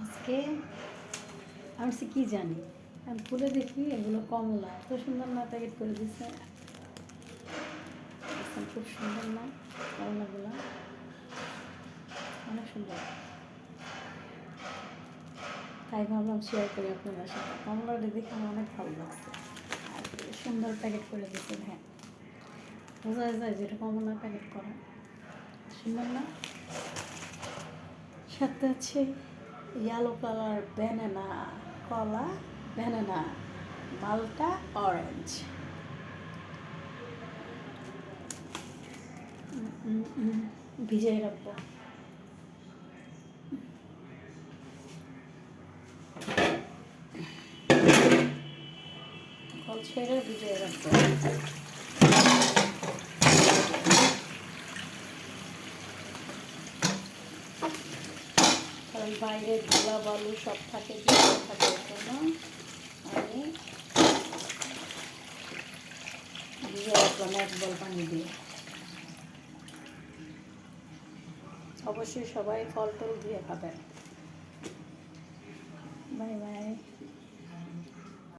আজকে আমি সে কী জানি, আমি খুলে দেখি এগুলো কমলা, এত সুন্দর না প্যাকেট করে দিচ্ছে, খুব সুন্দর না কমলাগুলো, অনেক সুন্দর। তাই ভাবলাম শেয়ার করি আপনাদের সাথে। কমলাটা দেখে আমার অনেক ভালো লাগছে, আর সুন্দর প্যাকেট করে দিচ্ছে। হ্যাঁ, বোঝা যায় যেটা কমলা প্যাকেট করা, সুন্দর না? সাথে আছে ইয়েলো কালার ব্যানানা, কলা, ব্যানানা, মালটা, অরেঞ্জ। ভিজিয়ে রাখবো। কল ছেড়ে ভিজিয়ে রাখবো। কারণ বাইরে ধুলা বালু সব থাকে, থাকে জন্য আমি ভিজিয়ে রাখলাম 1 বল পানি দিয়ে। অবশ্যই সবাই ফল টল দিয়ে খাবেন। Bye bye.